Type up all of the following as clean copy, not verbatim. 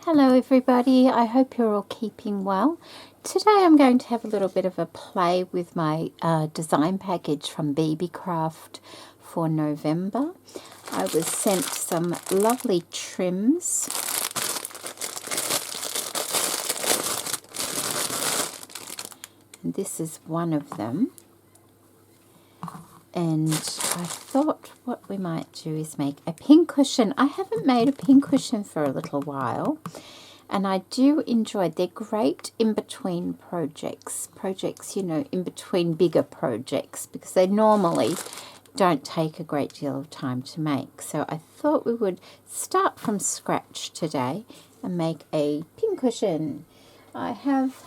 Hello everybody, I hope you're all keeping well. Today I'm going to have a little bit of a play with my design package from Beebeecraft for November. I was sent some lovely trims. And this is one of them. And I thought what we might do is make a pincushion. I haven't made a pincushion for a little while, and I do enjoy. They're great in between projects, you know, in between bigger projects, because they normally don't take a great deal of time to make. So I thought we would start from scratch today and make a pincushion. I have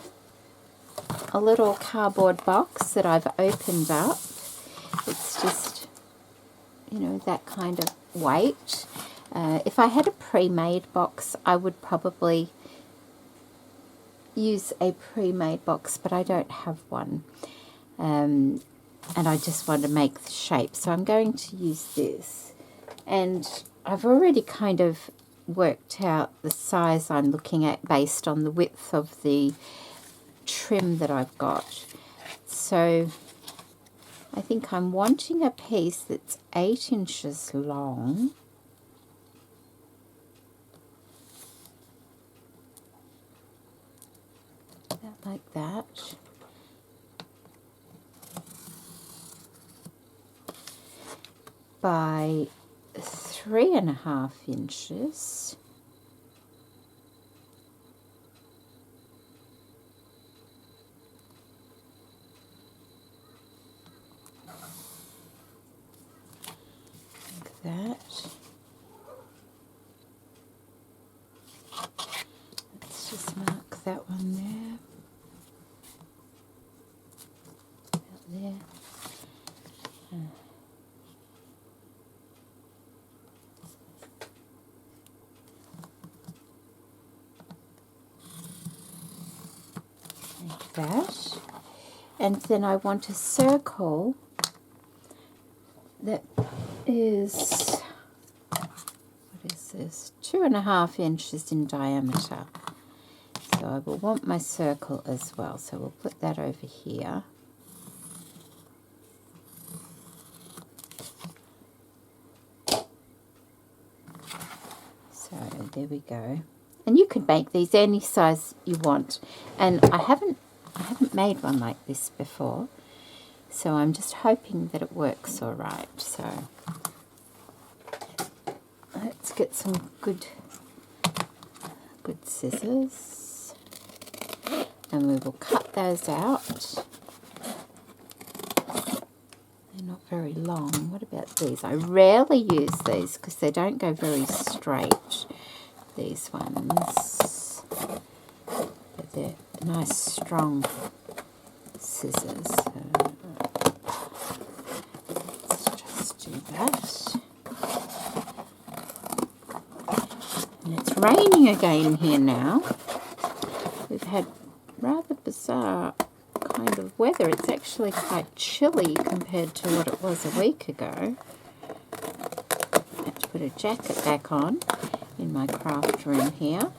a little cardboard box that I've opened up. It's just, you know, that kind of weight. If I had a pre-made box, I would probably use a pre-made box, but I don't have one. And I just want to make the shape. So I'm going to use this. And I've already kind of worked out the size I'm looking at based on the width of the trim that I've got. So I think I'm wanting a piece that's 8 inches long. Like that. By 3.5 inches. That. Let's just mark that one there. About there. Like that. And then I want a circle that is, what is this, 2.5 inches in diameter. So I will want my circle as well. So we'll put that over here. So there we go. And you can make these any size you want. And I haven't made one like this before. So I'm just hoping that it works all right. So let's get some good scissors, and we will cut those out. They're not very long. What about these? I rarely use these because they don't go very straight, these ones. But they're nice, strong scissors. Do that. And it's raining again here now. We've had rather bizarre kind of weather. It's actually quite chilly compared to what it was a week ago. I have to put a jacket back on in my craft room here.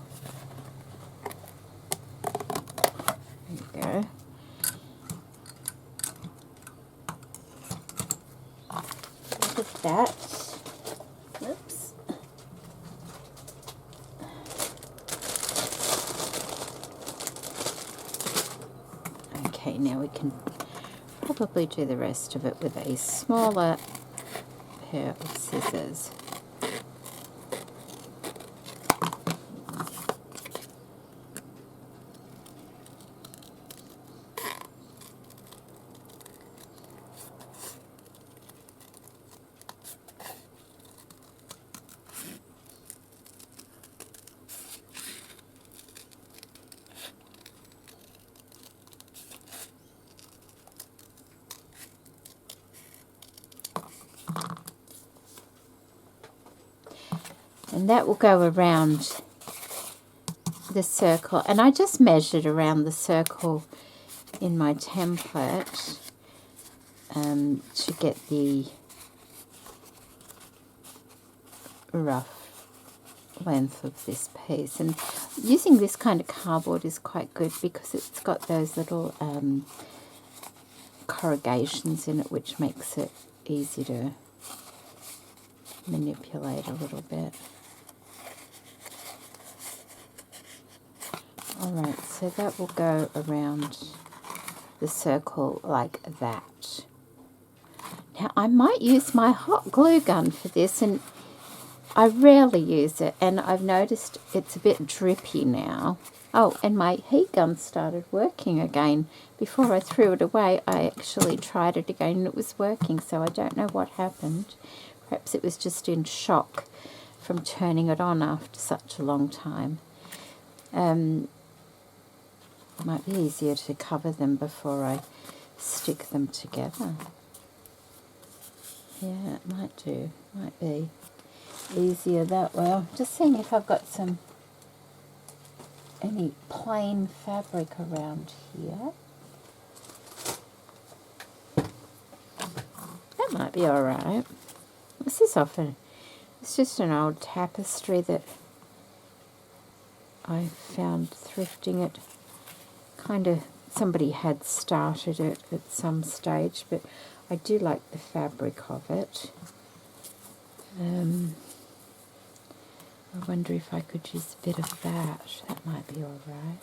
There we go. Look at that. Oops. Okay, now we can probably do the rest of it with a smaller pair of scissors. And that will go around the circle. And I just measured around the circle in my template to get the rough length of this piece. And using this kind of cardboard is quite good because it's got those little corrugations in it, which makes it easy to manipulate a little bit. Alright, so that will go around the circle like that. Now I might use my hot glue gun for this, and I rarely use it, and I've noticed it's a bit drippy now. Oh, and my heat gun started working again. Before I threw it away, I actually tried it again and it was working, so I don't know what happened. Perhaps it was just in shock from turning it on after such a long time. It might be easier to cover them before I stick them together. Yeah, it might do. Might be easier that way. I'm just seeing if I've got any plain fabric around here. That might be alright. This is often, it's just an old tapestry that I found thrifting it. Kind of, somebody had started it at some stage, but I do like the fabric of it. I wonder if I could use a bit of that. That might be alright.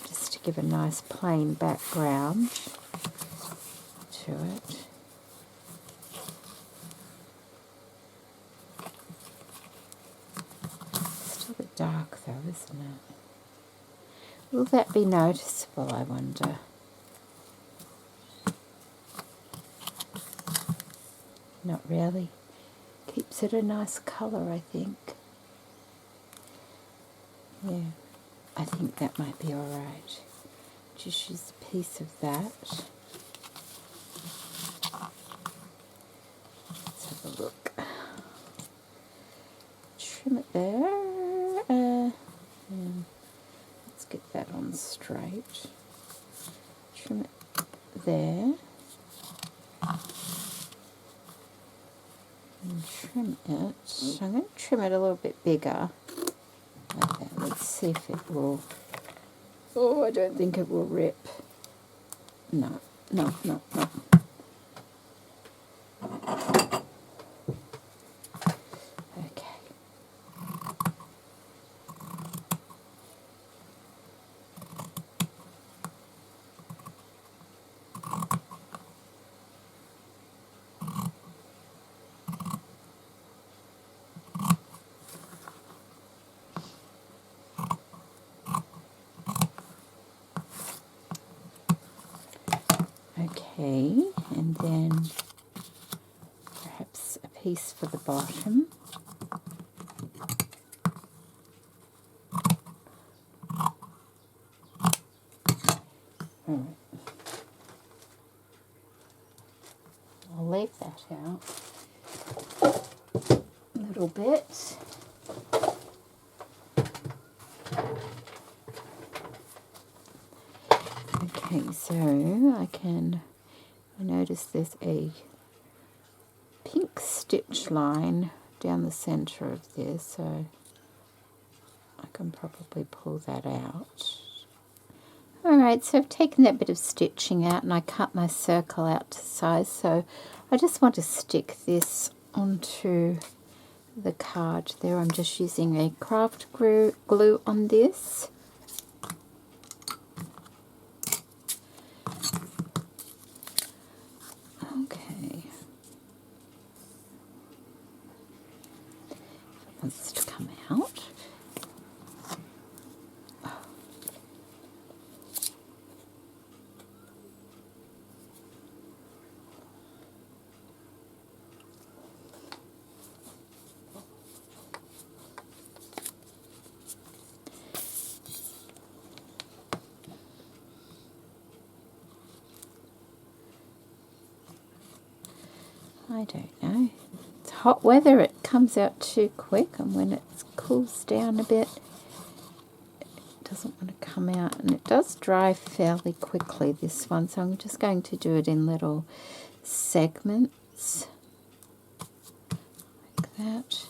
Just to give a nice plain background to it. Still a bit dark though, isn't it? Will that be noticeable, I wonder? Not really. Keeps it a nice colour, I think. Yeah, I think that might be alright. Just use a piece of that. Let's have a look. Trim it there. Yeah. Let's get that on straight. Trim it there. And trim it. So I'm going to trim it a little bit bigger. Like that. Let's see if it will. Oh, I don't think it will rip. No, no, no, no. Okay. Okay, and then perhaps a piece for the bottom. Alright. I'll leave that out a little bit. Okay, so I notice there's a pink stitch line down the centre of this, so I can probably pull that out. Alright, so I've taken that bit of stitching out and I cut my circle out to size, so I just want to stick this onto the card there. I'm just using a craft glue on this. Okay. It wants to come out. I don't know. It's hot weather, it comes out too quick, and when it cools down a bit, it doesn't want to come out. And it does dry fairly quickly, this one, so I'm just going to do it in little segments. Like that.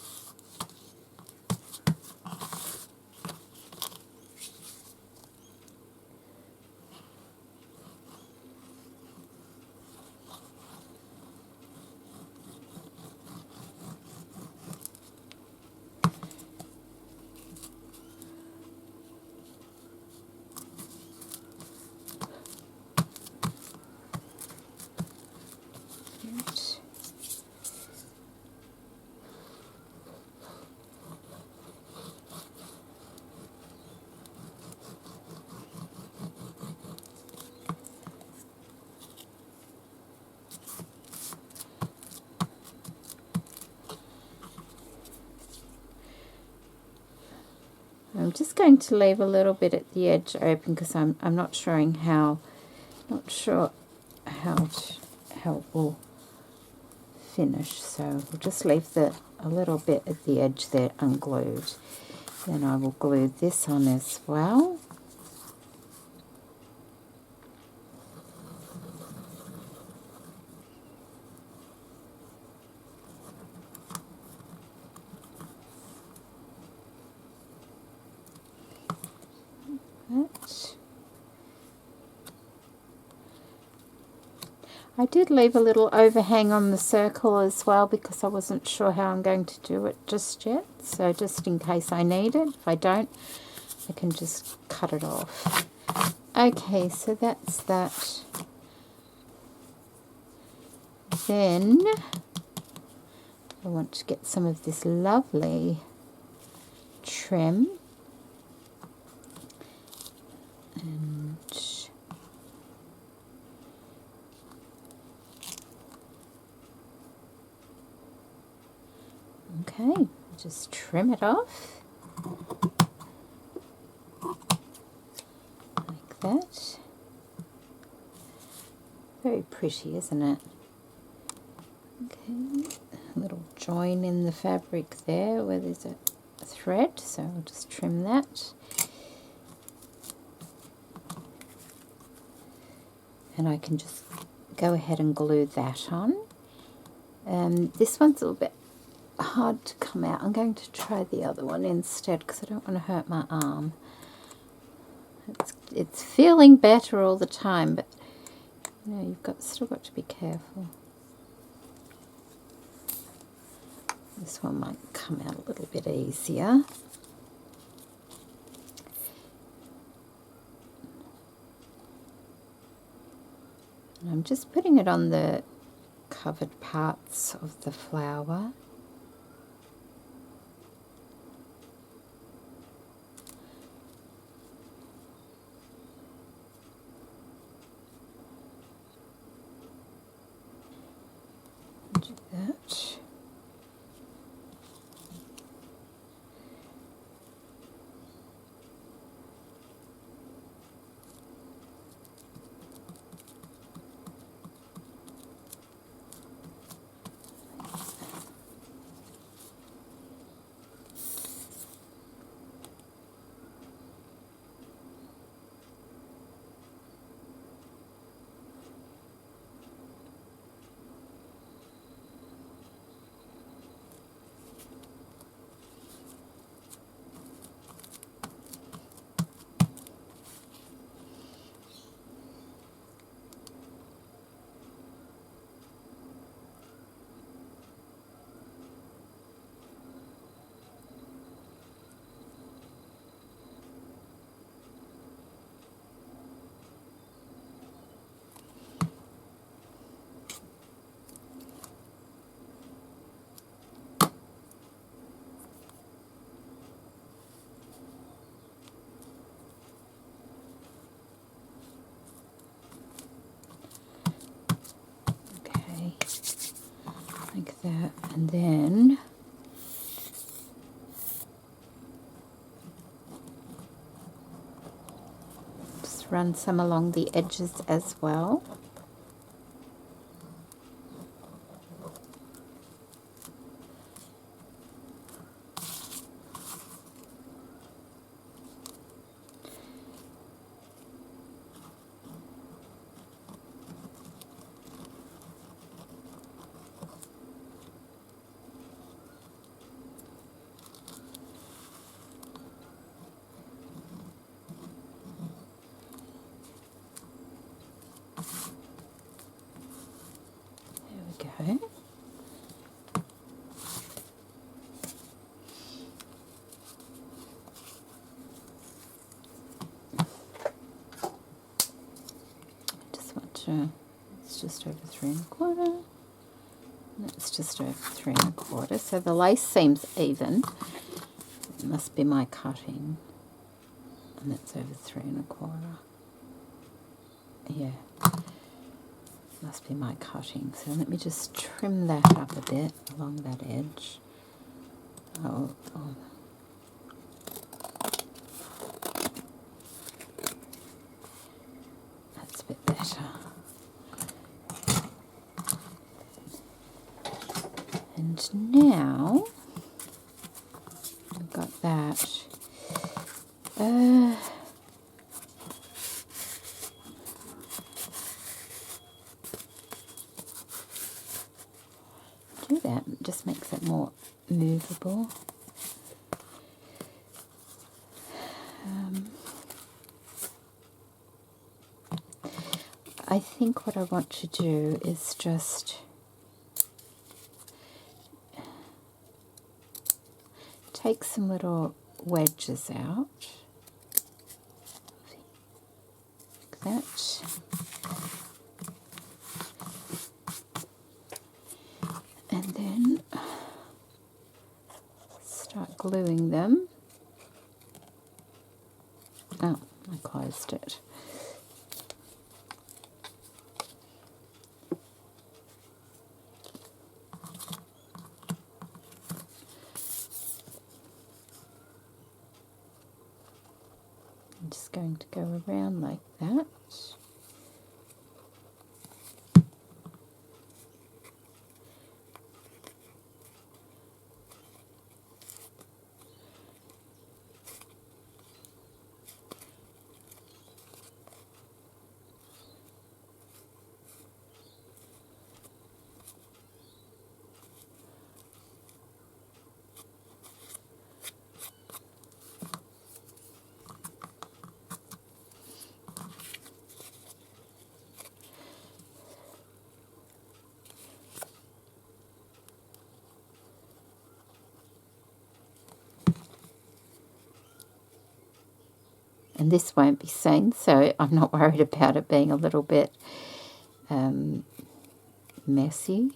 I'm just going to leave a little bit at the edge open because I'm not sure how it will finish. So we'll just leave a little bit at the edge there unglued. Then I will glue this on as well. I did leave a little overhang on the circle as well because I wasn't sure how I'm going to do it just yet. So just in case I need it. If I don't, I can just cut it off. Okay, so that's that. Then I want to get some of this lovely trim. And okay, just trim it off like that. Very pretty, isn't it? Okay, a little join in the fabric there where there's a thread, so I'll just trim that. And I can just go ahead and glue that on. This one's a little bit hard to come out. I'm going to try the other one instead because I don't want to hurt my arm. It's feeling better all the time, but you know, you've still got to be careful. This one might come out a little bit easier. And I'm just putting it on the covered parts of the flower. Do that. Like that, and then just run some along the edges as well. it's just over 3 1/4. That's just over 3 1/4. So the lace seems even. It must be my cutting. And that's over 3 1/4. Yeah. Must be my cutting. So let me just trim that up a bit along that edge. Oh. That's a bit better. And now I've got that. Do that, it just makes it more movable. I think what I want to do is just take some little wedges out, like that. And then start gluing them. Oh, I closed it. I'm just going to go around like that. And this won't be seen, so I'm not worried about it being a little bit messy.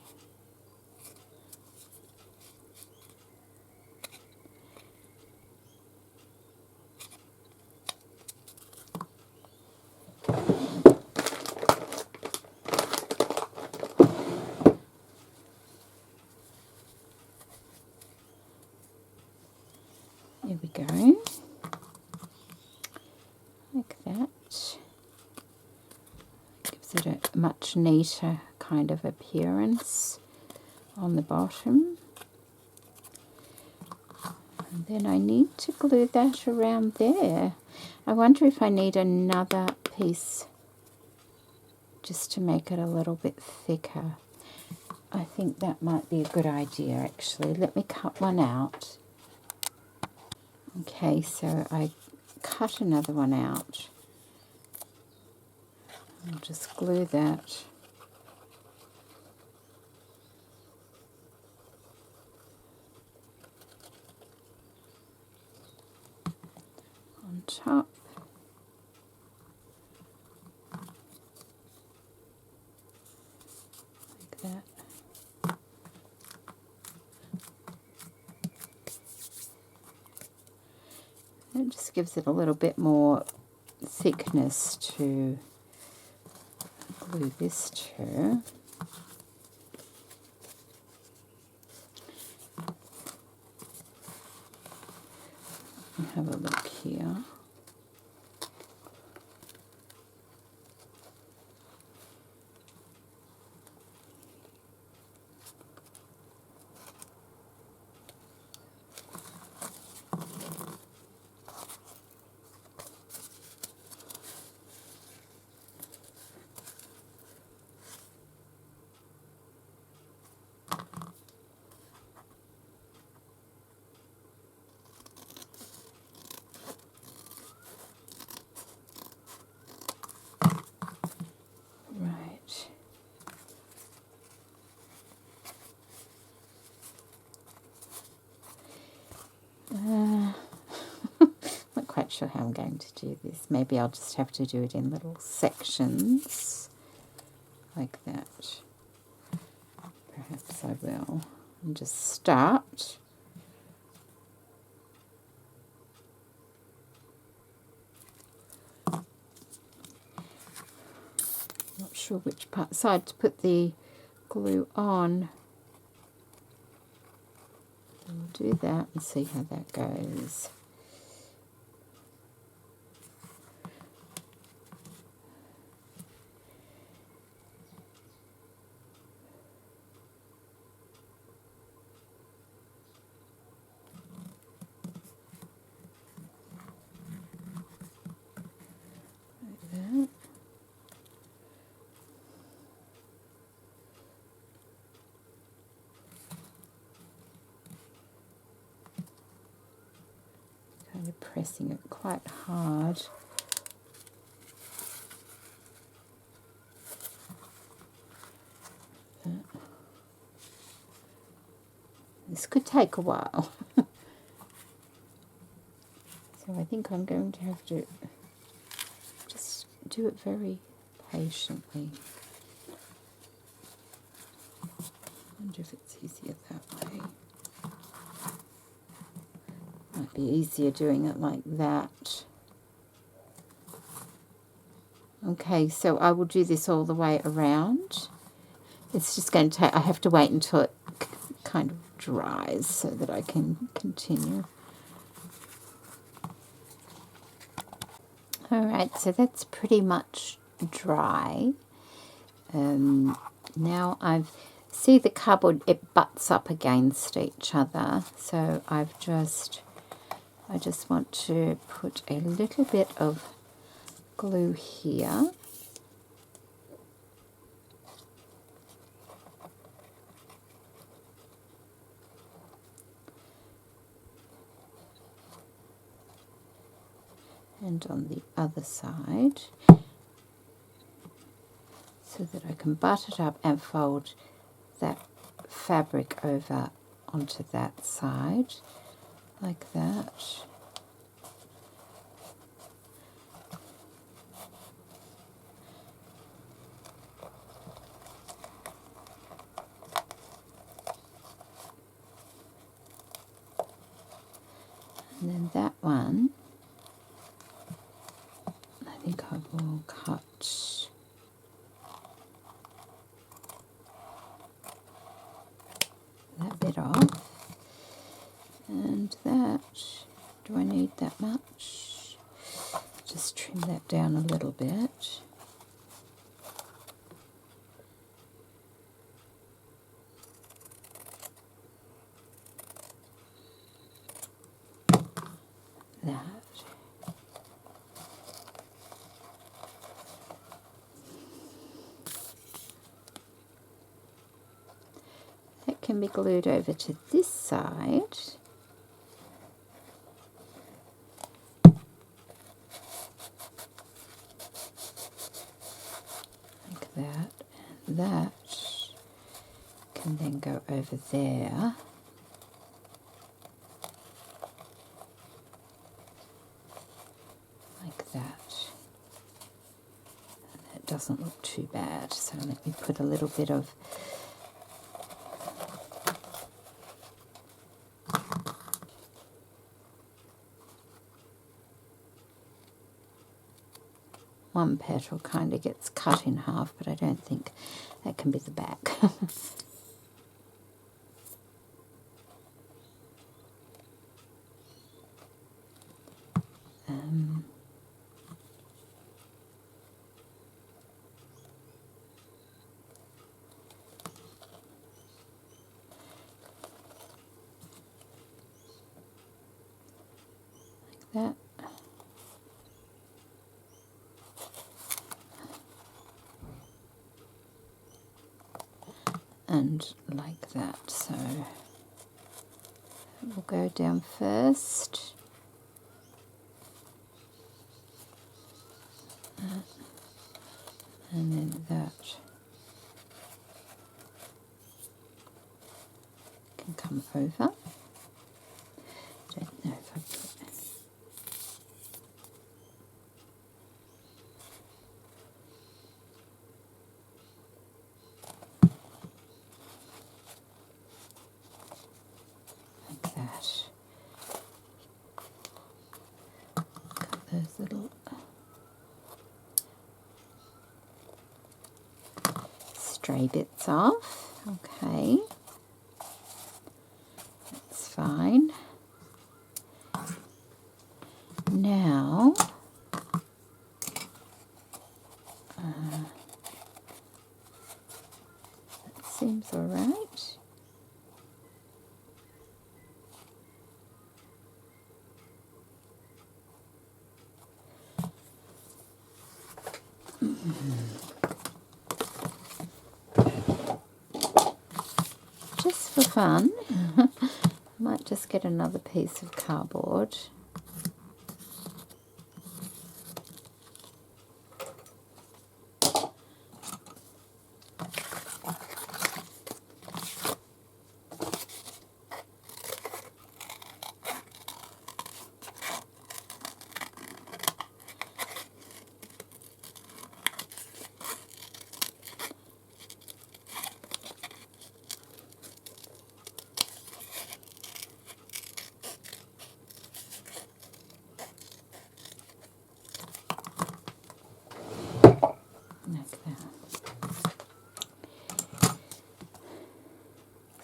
There we go. Like that. Gives it a much neater kind of appearance on the bottom. And then I need to glue that around there. I wonder if I need another piece just to make it a little bit thicker. I think that might be a good idea actually. Let me cut one out. Okay, so I cut another one out. I'll just glue that on top. Like that. It just gives it a little bit more thickness to glue this to. Have a look here. Not quite sure how I'm going to do this. Maybe I'll just have to do it in little sections. like that. Perhaps I will. And just start. Not sure which side to put the glue on. We'll do that and see how that goes. Kind of pressing it quite hard. This could take a while. So I think I'm going to have to just do it very patiently. I wonder if it's easier that way. Might be easier doing it like that. Okay, so I will do this all the way around. It's just going to take, I have to wait until it kind of dries so that I can continue. Alright, so that's pretty much dry. Now see the cupboard, it butts up against each other. So I just want to put a little bit of glue here. And on the other side, so that I can butt it up and fold that fabric over onto that side, like that. And then that one, I think I will cut that bit off. And that, do I need that much? Just trim that down a little bit. That can be glued over to this side. Like that. And that can then go over there. Like that. And that doesn't look too bad. So let me put a little bit of one petal kind of gets cut in half, but I don't think that can be the back. Like that. And like that, so we'll go down first. And then that can come over. Don't know if I put those little stray bits off. Okay, that's fine. Now, that seems all right. Just for fun, I might just get another piece of cardboard.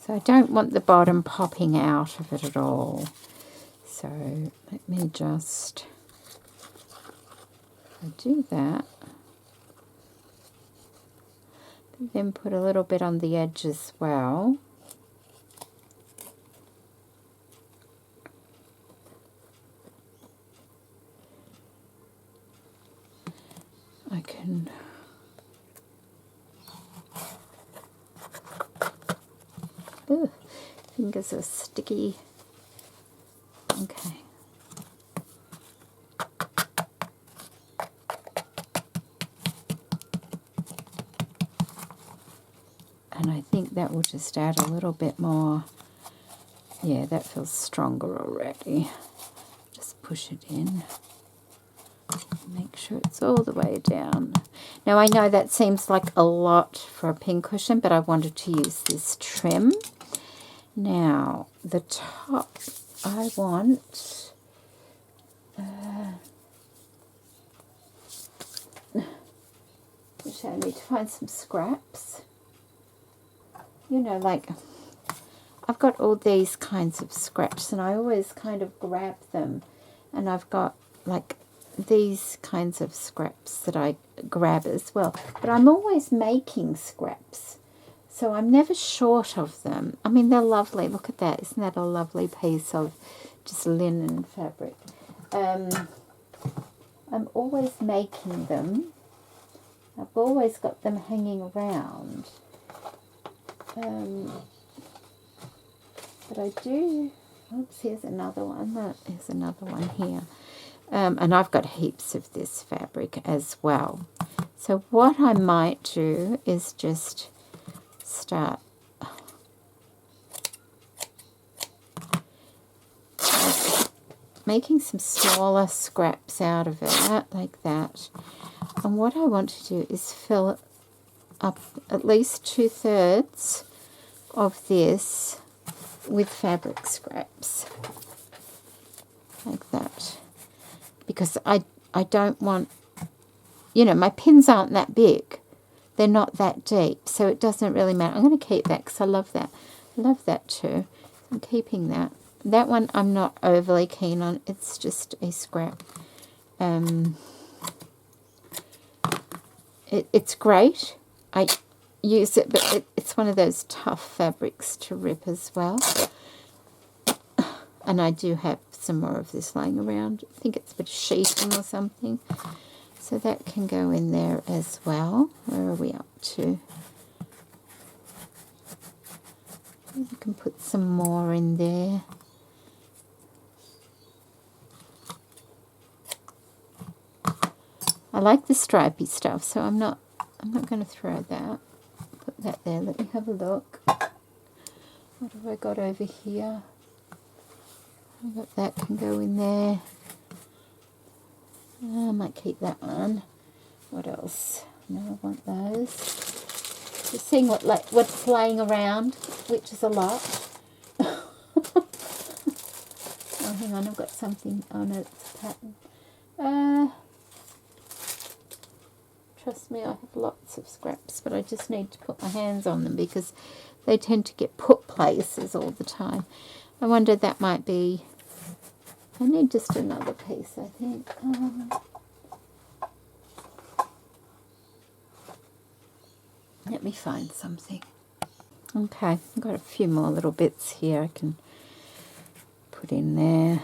So I don't want the bottom popping out of it at all. So let me just do that. Then put a little bit on the edge as well. I can ooh, fingers are sticky. Okay. And I think that will just add a little bit more. Yeah, that feels stronger already. Just push it in. Make sure it's all the way down. Now I know that seems like a lot for a pincushion, but I wanted to use this trim. Now the top, I want which I need to find some scraps. You know, like I've got all these kinds of scraps, and I always kind of grab them, and I've got like these kinds of scraps that I grab as well. But I'm always making scraps, so I'm never short of them. I mean, they're lovely. Look at that. Isn't that a lovely piece of just linen fabric? I'm always making them. I've always got them hanging around. But I do... Oops, here's another one. There's another one here. And I've got heaps of this fabric as well. So what I might do is just start making some smaller scraps out of it, like that. And what I want to do is fill up at least 2/3 of this with fabric scraps, like that. Because I don't want, you know, my pins aren't that big. They're not that deep, so it doesn't really matter. I'm going to keep that because I love that. I love that too. I'm keeping that. That one I'm not overly keen on. It's just a scrap. It's great. I use it, but it's one of those tough fabrics to rip as well. And I do have some more of this lying around. I think it's a bit of sheeting or something. So that can go in there as well. Where are we up to? You can put some more in there. I like the stripy stuff, so I'm not going to throw that. Put that there. Let me have a look. What have I got over here? I've got that can go in there. I might keep that one. What else? No, I want those. Just seeing what's laying around, which is a lot. Oh, hang on, I've got something. Oh no, it's a pattern. Trust me, I have lots of scraps, but I just need to put my hands on them because they tend to get put places all the time. I wonder, that might be... I need just another piece, I think. Let me find something. Okay, I've got a few more little bits here I can put in there.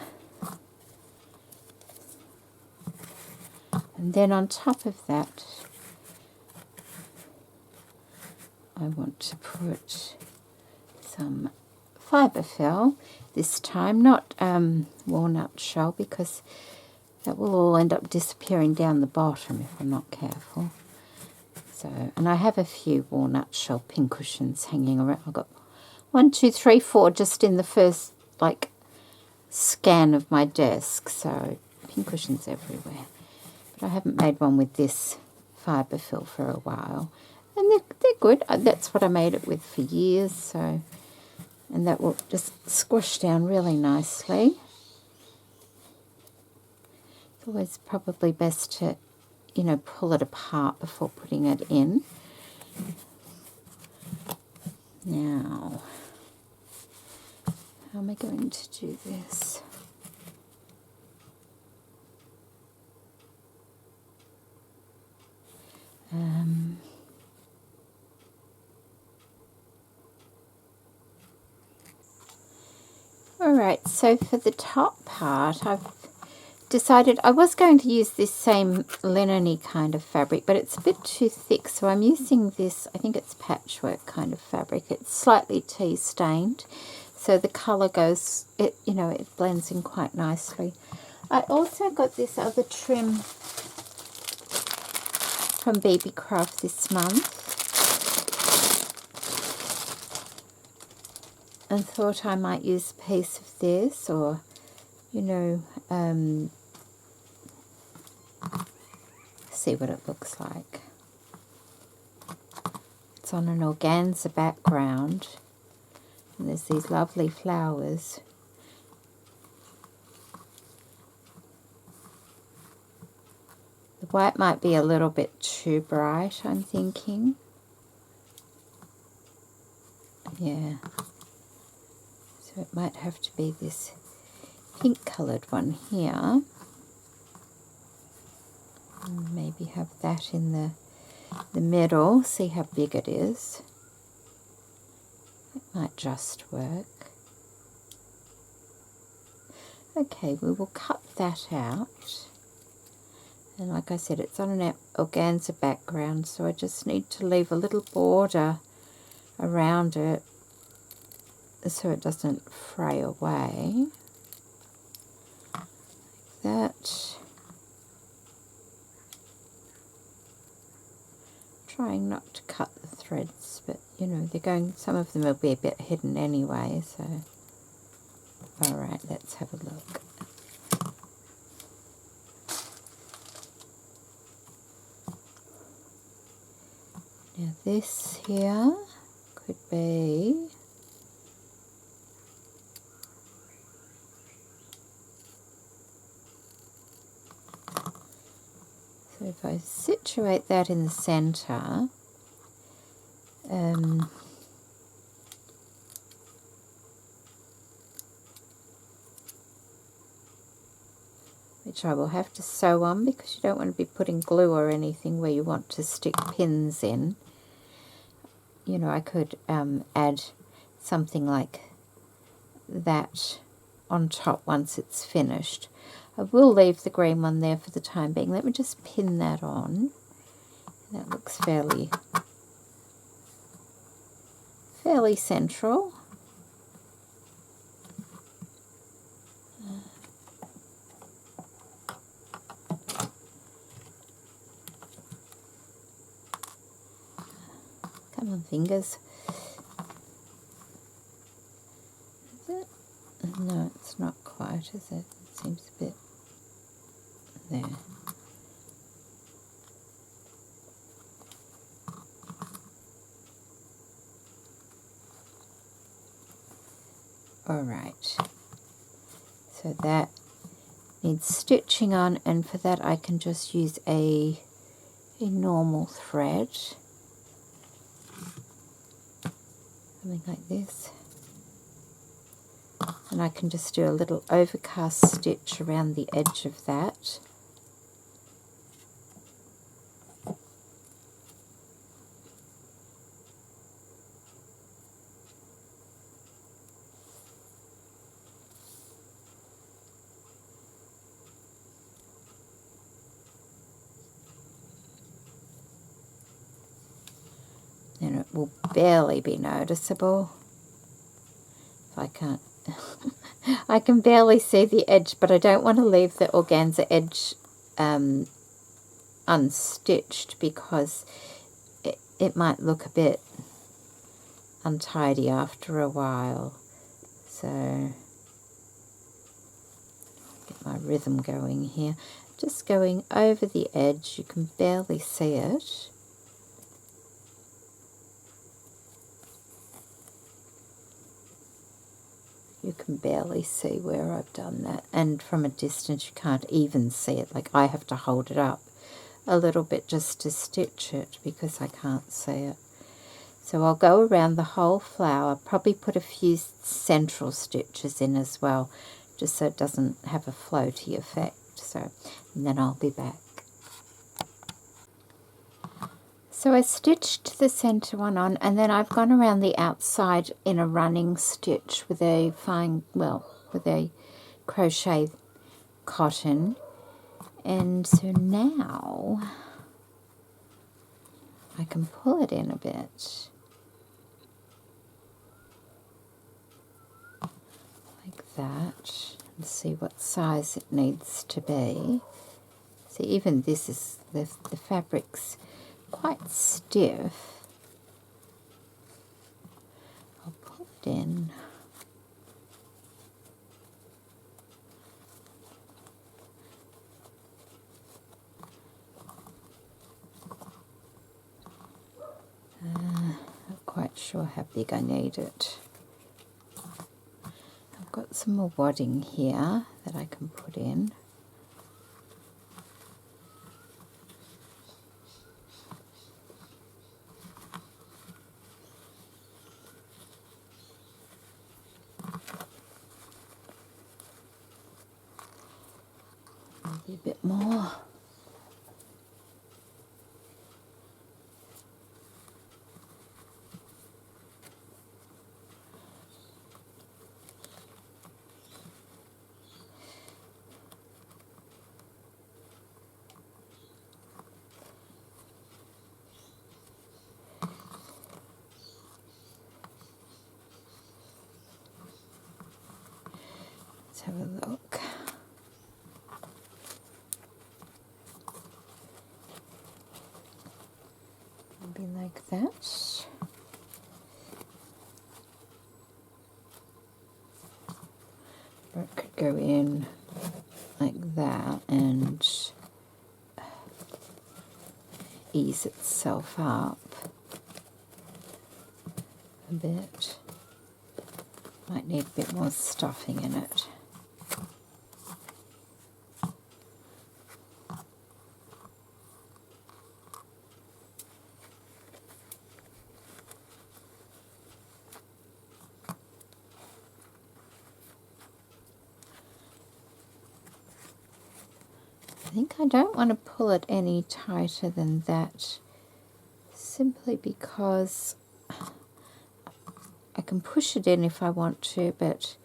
And then on top of that, I want to put some fiberfill, this time not walnut shell, because that will all end up disappearing down the bottom if I'm not careful. So, and I have a few walnut shell pincushions hanging around. I've got 1, 2, 3, 4 just in the first like scan of my desk, so pincushions everywhere. But I haven't made one with this fiberfill for a while. And they're good. That's what I made it with for years. So, and that will just squish down really nicely. It's always probably best to, you know, pull it apart before putting it in. Now, how am I going to do this? Alright, so for the top part, I've decided I was going to use this same linen-y kind of fabric, but it's a bit too thick, so I'm using this, I think it's patchwork kind of fabric. It's slightly tea stained, so the colour goes, it, you know, it blends in quite nicely. I also got this other trim from Beebeecraft this month, and thought I might use a piece of this, or, you know, see what it looks like. It's on an organza background, and there's these lovely flowers. The white might be a little bit too bright, I'm thinking. Yeah. So it might have to be this pink coloured one here. And maybe have that in the middle, see how big it is. It might just work. Okay, we will cut that out. And like I said, it's on an organza background, so I just need to leave a little border around it so it doesn't fray away. Like that. Trying not to cut the threads, but you know, they're going, some of them will be a bit hidden anyway, so alright, let's have a look. Now this here could be so if I situate that in the centre, which I will have to sew on because you don't want to be putting glue or anything where you want to stick pins in. You know, I could add something like that on top once it's finished. I will leave the green one there for the time being. Let me just pin that on. That looks fairly central. Come on, fingers. Is it? No, it's not quite, is it? It seems a bit there. All right. So that needs stitching on, and for that I can just use a normal thread, something like this, and I can just do a little overcast stitch around the edge of that. And it will barely be noticeable. I can't, I can barely see the edge, but I don't want to leave the organza edge unstitched, because it might look a bit untidy after a while. So, get my rhythm going here. Just going over the edge, you can barely see it. You can barely see where I've done that, and from a distance you can't even see it. Like, I have to hold it up a little bit just to stitch it because I can't see it. So I'll go around the whole flower, probably put a few central stitches in as well, just so it doesn't have a floaty effect. So, and then I'll be back. So I stitched the center one on, and then I've gone around the outside in a running stitch with a with a crochet cotton. And so now I can pull it in a bit, like that, and see what size it needs to be. See, even this is, the fabric's quite stiff. I'll pull it in. Not quite sure how big I need it. I've got some more wadding here that I can put in. Maybe a bit more. Let's have a look. Maybe like that. Or it could go in like that and ease itself up a bit. Might need a bit more stuffing in it. I think I don't want to pull it any tighter than that, simply because I can push it in if I want to, but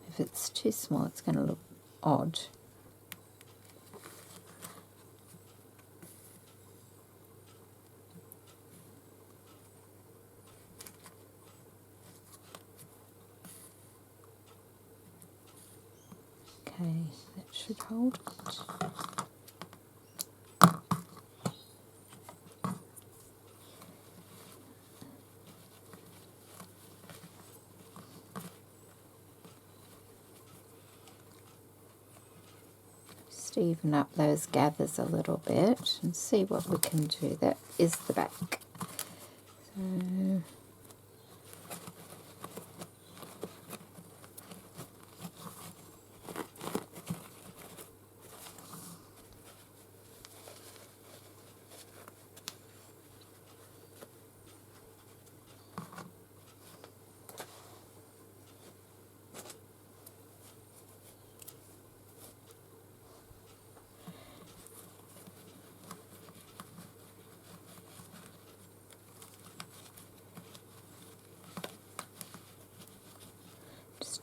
if it's too small it's going to look odd. Okay, that should hold it. Just even up those gathers a little bit and see what we can do. That is the back. So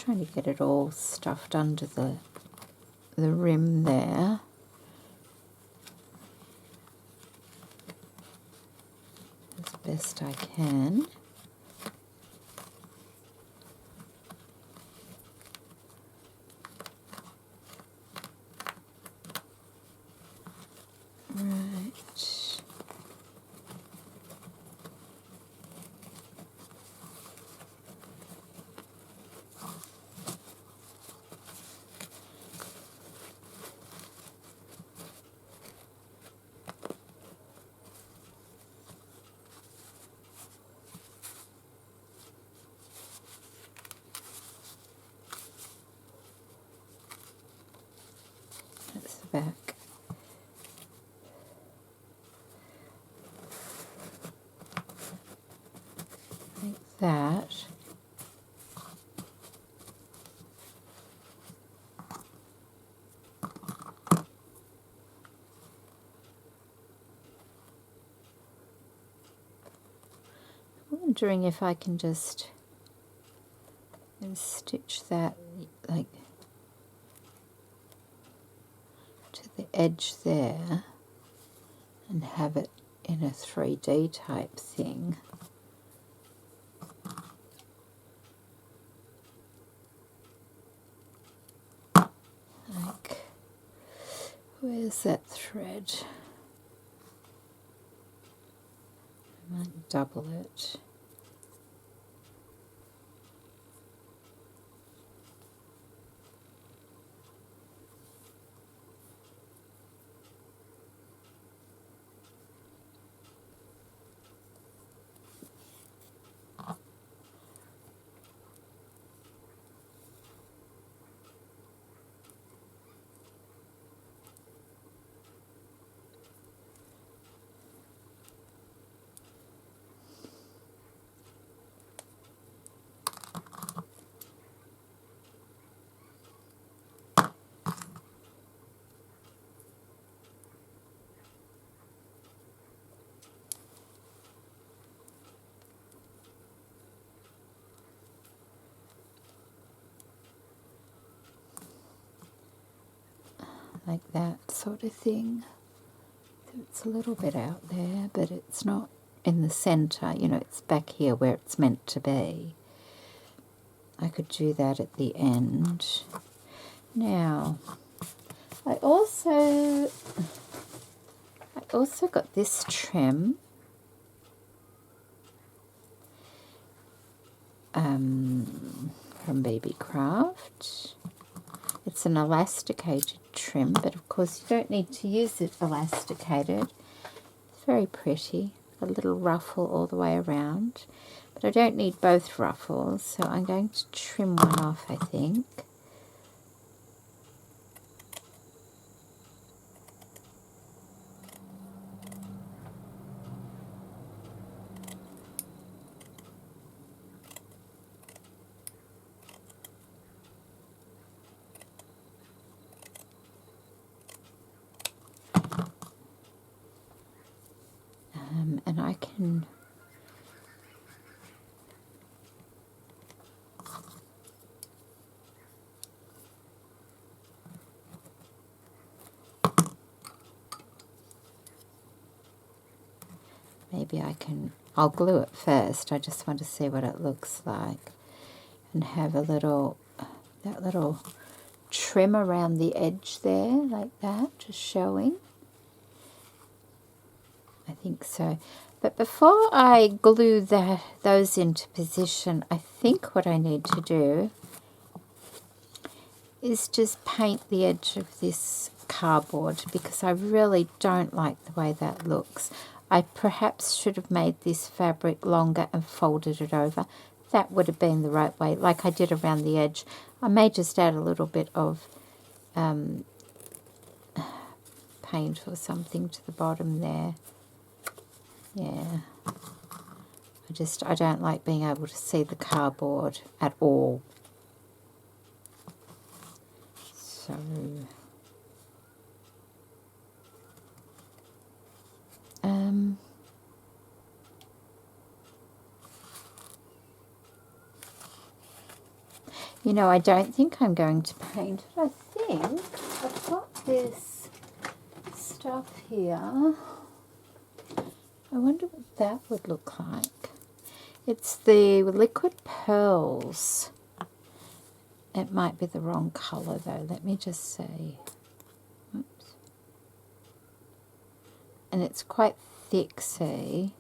trying to get it all stuffed under the rim there. As best I can. Right. That's the back. Like that. I'm wondering if I can just stitch that like to the edge there and have it in a 3D type thing. Like, where's that thread? I might double it. Like that sort of thing. It's a little bit out there, but it's not in the center, you know, it's back here where it's meant to be. I could do that at the end. Now, I also got this trim from Beebeecraft. It's an elasticated trim, but of course you don't need to use it elasticated. It's very pretty, a little ruffle all the way around, but I don't need both ruffles, so I'm going to trim one off, I think. And I can I'll glue it first. I just want to see what it looks like, and have a little, that little trim around the edge there, like that, just showing. I think so. But before I glue those into position, I think what I need to do is just paint the edge of this cardboard, because I really don't like the way that looks. I perhaps should have made this fabric longer and folded it over. That would have been the right way, like I did around the edge. I may just add a little bit of paint or something to the bottom there. Yeah. I don't like being able to see the cardboard at all. So You know, I don't think I'm going to paint it. I think I've got this stuff here. I wonder what that would look like. It's the liquid pearls. It might be the wrong colour though. Let me just see. Oops. And it's quite thick, see?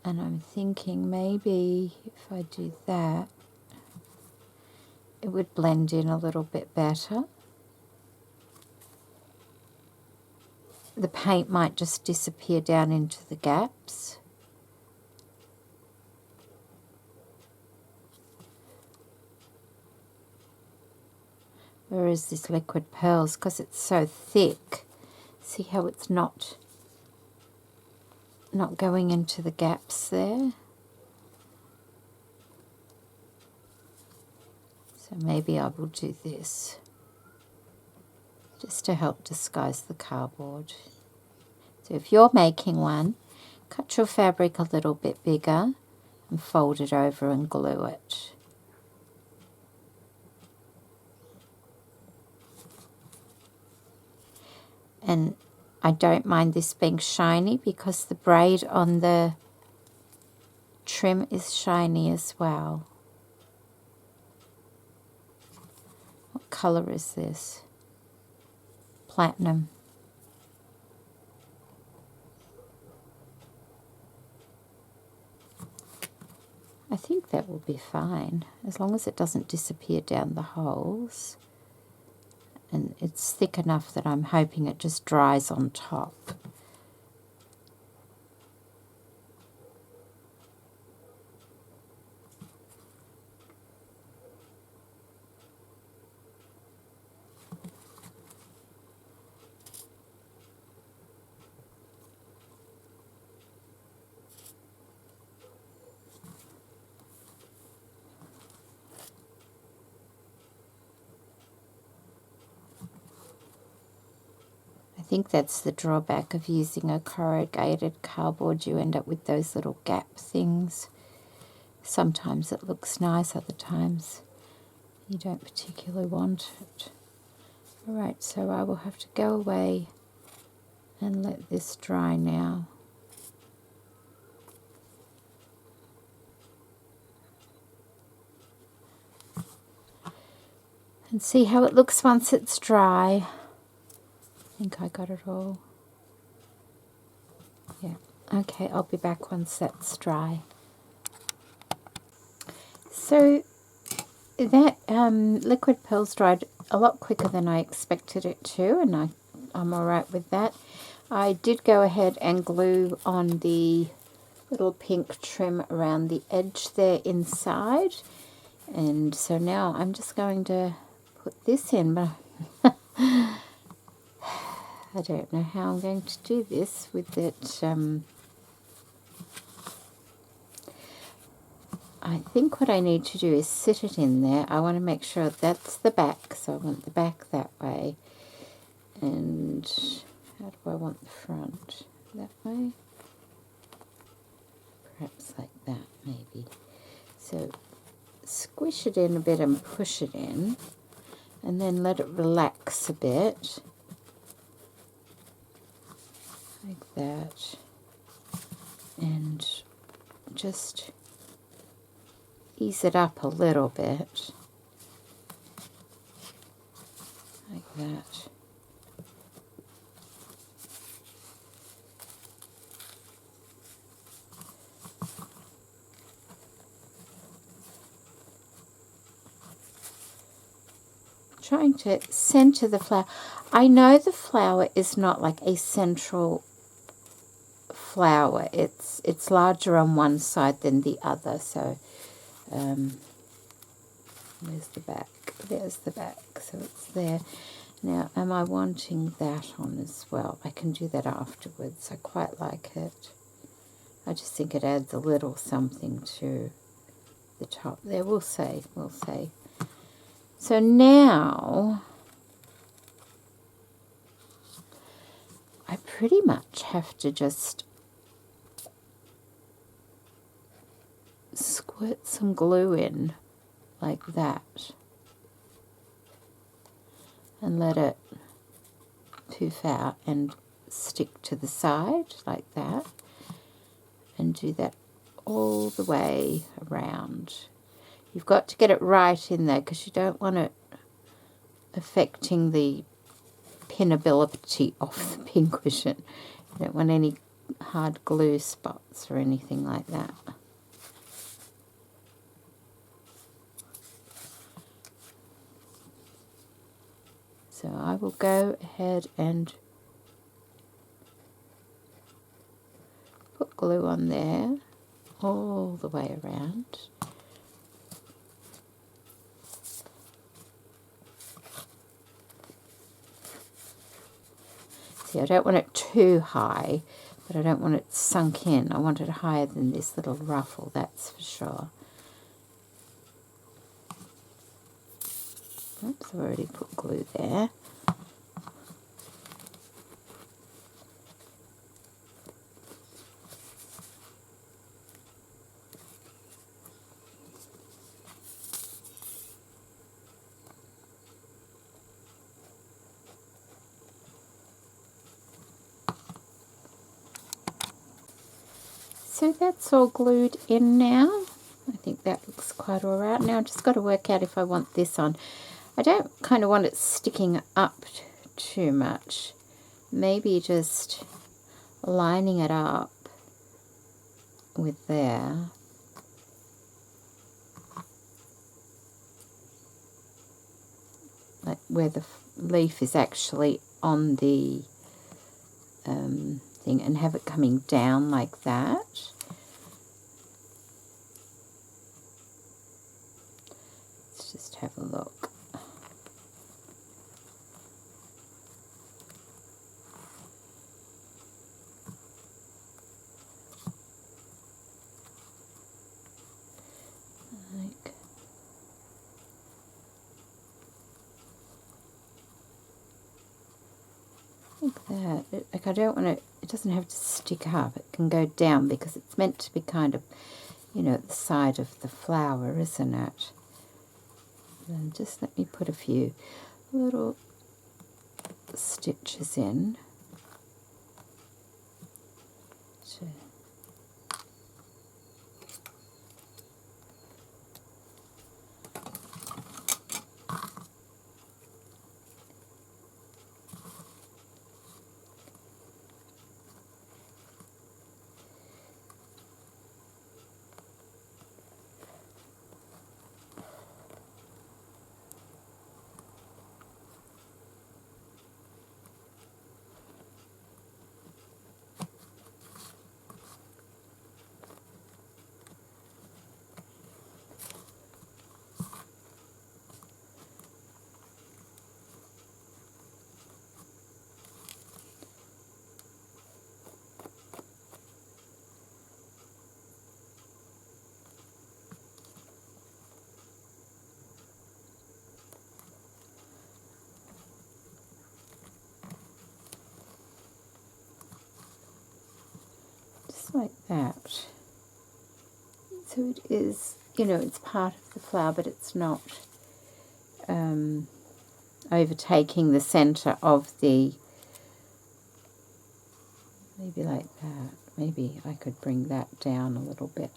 And I'm thinking maybe if I do that, it would blend in a little bit better. The paint might just disappear down into the gaps. Whereas this liquid pearls, because it's so thick, see how it's not going into the gaps there? So maybe I will do this, just to help disguise the cardboard. So if you're making one, cut your fabric a little bit bigger and fold it over and glue it. And I don't mind this being shiny because the braid on the trim is shiny as well. What colour is this? Platinum. I think that will be fine, as long as it doesn't disappear down the holes. And it's thick enough that I'm hoping it just dries on top. I think that's the drawback of using a corrugated cardboard. You end up with those little gap things. Sometimes it looks nice, other times you don't particularly want it. Alright, so I will have to go away and let this dry now. And see how it looks once it's dry. I think I got it all. Yeah. Okay, I'll be back once that's dry. So that liquid pearls dried a lot quicker than I expected it to, and I'm alright with that. I did go ahead and glue on the little pink trim around the edge there inside. And so now I'm just going to put this in, but I don't know how I'm going to do this with it. I think what I need to do is sit it in there. I want to make sure that's the back, so I want the back that way. And how do I want the front? That way? Perhaps like that, maybe. So squish it in a bit and push it in, and then let it relax a bit. Like that. And just ease it up a little bit. Like that. Trying to center the flower. I know the flower is not like a central flower. It's larger on one side than the other. So where's the back? There's the back. So it's there. Now, am I wanting that on as well? I can do that afterwards. I quite like it. I just think it adds a little something to the top there. We'll see. We'll see. So now I pretty much have to just squirt some glue in like that and let it poof out and stick to the side like that, and do that all the way around. You've got to get it right in there because you don't want it affecting the pinability of the pincushion. You don't want any hard glue spots or anything like that. So I will go ahead and put glue on there all the way around. See, I don't want it too high, but I don't want it sunk in. I want it higher than this little ruffle, that's for sure. Oops, I've already put glue there. So that's all glued in now. I think that looks quite all right. Now I've just got to work out if I want this on. I don't kind of want it sticking up too much. Maybe just lining it up with there. Like where the leaf is actually on the thing, and have it coming down like that. Let's just have a look. Like that. Like I don't want it doesn't have to stick up. It can go down because it's meant to be kind of, you know, at the side of the flower, isn't it? And just let me put a few little stitches in. Like that. So it is, you know, it's part of the flower, but it's not overtaking the center of the, maybe like that. Maybe I could bring that down a little bit.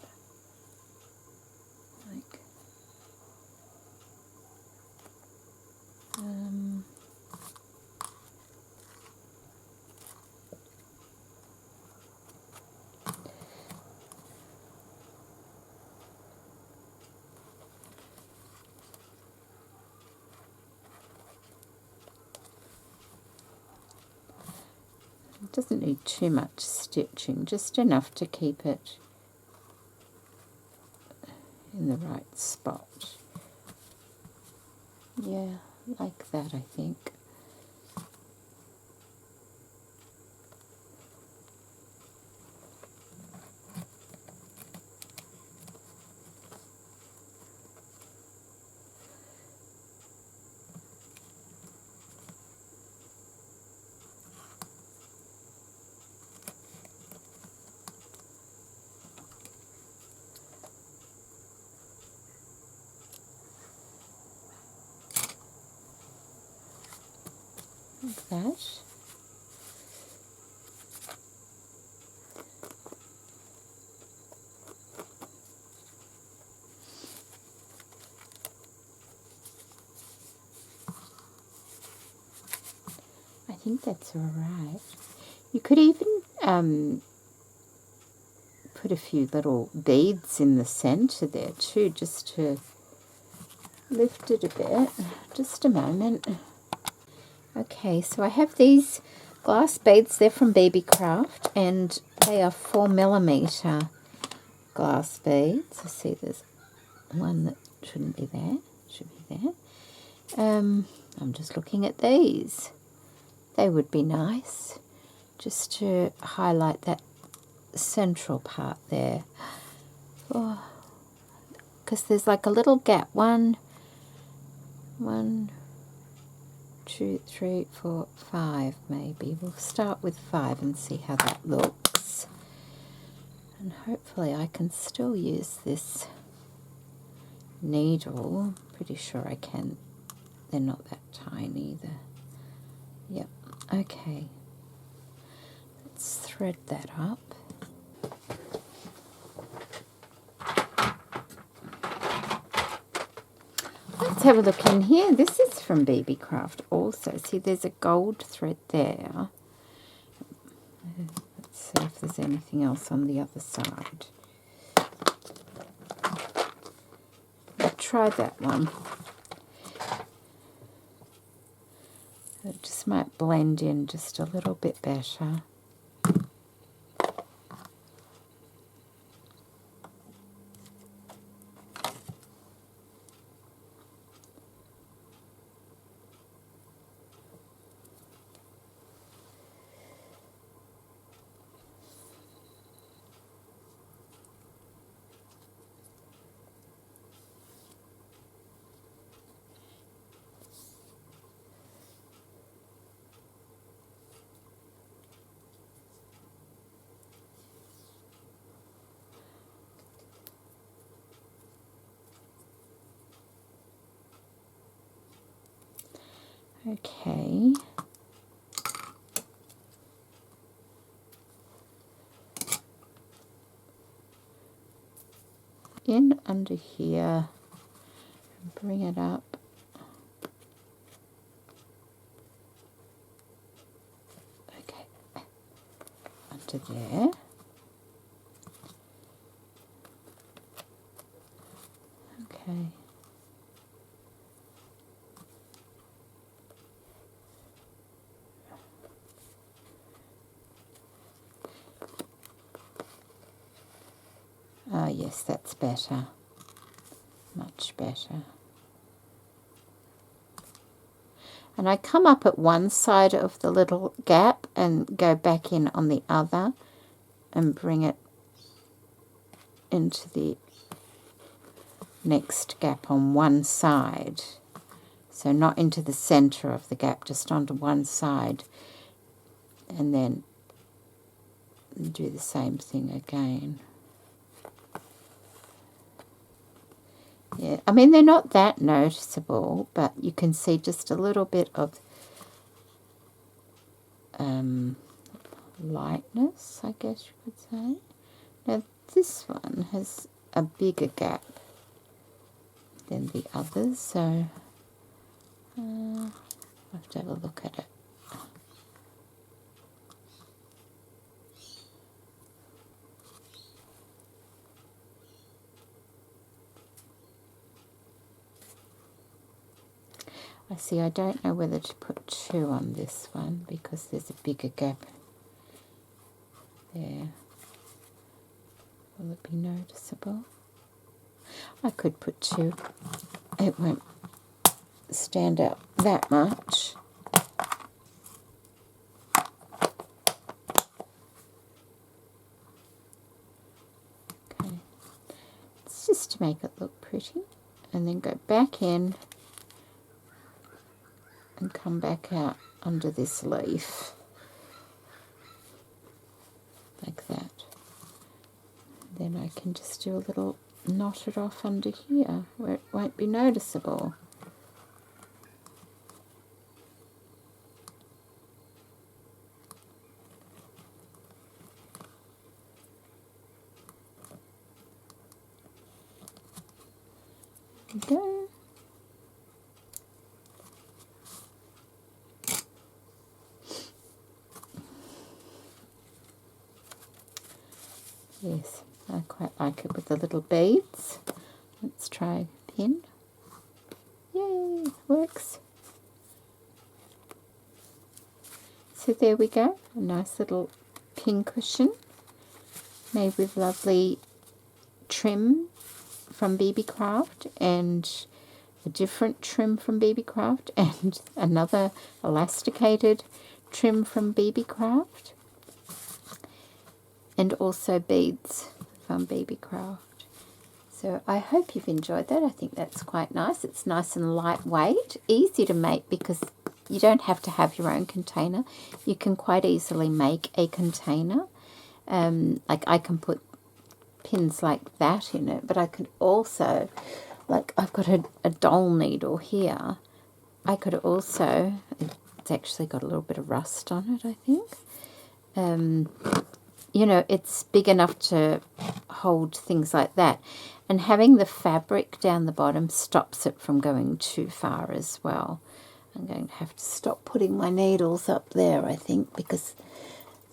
Like, it doesn't need too much stitching, just enough to keep it in the right spot. Yeah, like that, I think. like that. I think that's all right. You could even put a few little beads in the centre there too, just to lift it a bit. Just a moment. Okay, so I have these glass beads. They're from Beebeecraft, and they are 4mm glass beads. I see there's one that shouldn't be there. Should be there. I'm just looking at these. They would be nice just to highlight that central part there. Because there's like a little gap. 1, 2, 3, 4, 5 maybe. We'll start with 5 and see how that looks. And hopefully I can still use this needle. Pretty sure I can. They're not that tiny either. Yep, okay. Let's thread that up. Let's have a look in here. This is from Beebeecraft also. See, there's a gold thread there. Let's see if there's anything else on the other side. I'll try that one. It just might blend in just a little bit better. Okay. In under here and bring it up. Okay. Under there. Okay. Oh, yes, that's better. Much better. And I come up at one side of the little gap and go back in on the other and bring it into the next gap on one side. So not into the center of the gap, just onto one side. And then do the same thing again. Yeah, I mean, they're not that noticeable, but you can see just a little bit of lightness, I guess you could say. Now, this one has a bigger gap than the others, so I'll have to have a look at it. I see, I don't know whether to put 2 on this one because there's a bigger gap there. Will it be noticeable? I could put 2. It won't stand out that much. Okay. It's just to make it look pretty. And then go back in and come back out under this leaf like that. Then I can just do a little knot it off under here where it won't be noticeable. we go. Yes, I quite like it with the little beads. Let's try a pin. Yay, works. So there we go, a nice little pin cushion made with lovely trim from Beebeecraft and a different trim from Beebeecraft and another elasticated trim from Beebeecraft and also beads from Beebeecraft. So I hope you've enjoyed that. I think that's quite nice. It's nice and lightweight, easy to make because you don't have to have your own container. You can quite easily make a container. Like I can put pins like that in it, but I could also, like I've got a doll needle here. I could also, it's actually got a little bit of rust on it, I think. You know, it's big enough to hold things like that. And having the fabric down the bottom stops it from going too far as well. I'm going to have to stop putting my needles up there, I think, because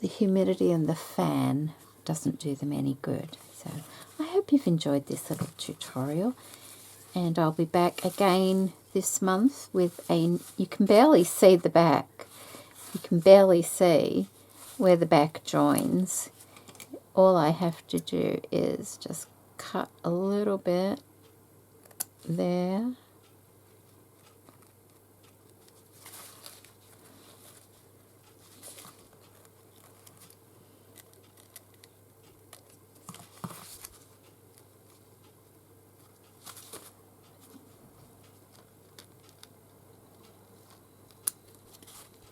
the humidity and the fan doesn't do them any good. So I hope you've enjoyed this little tutorial. And I'll be back again this month with a, you can barely see the back. You can barely see where the back joins. All I have to do is just cut a little bit there.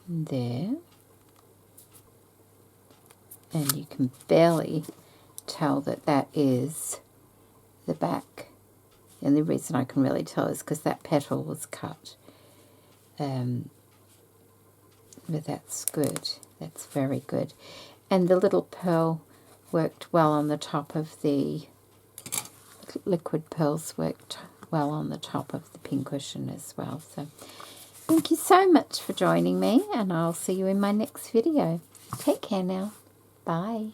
There. And you can barely tell that that is the back. And the reason I can really tell is because that petal was cut. But that's good. That's very good. And the little pearl worked well on the top of the, liquid pearls worked well on the top of the pincushion as well. So thank you so much for joining me, and I'll see you in my next video. Take care now. Bye.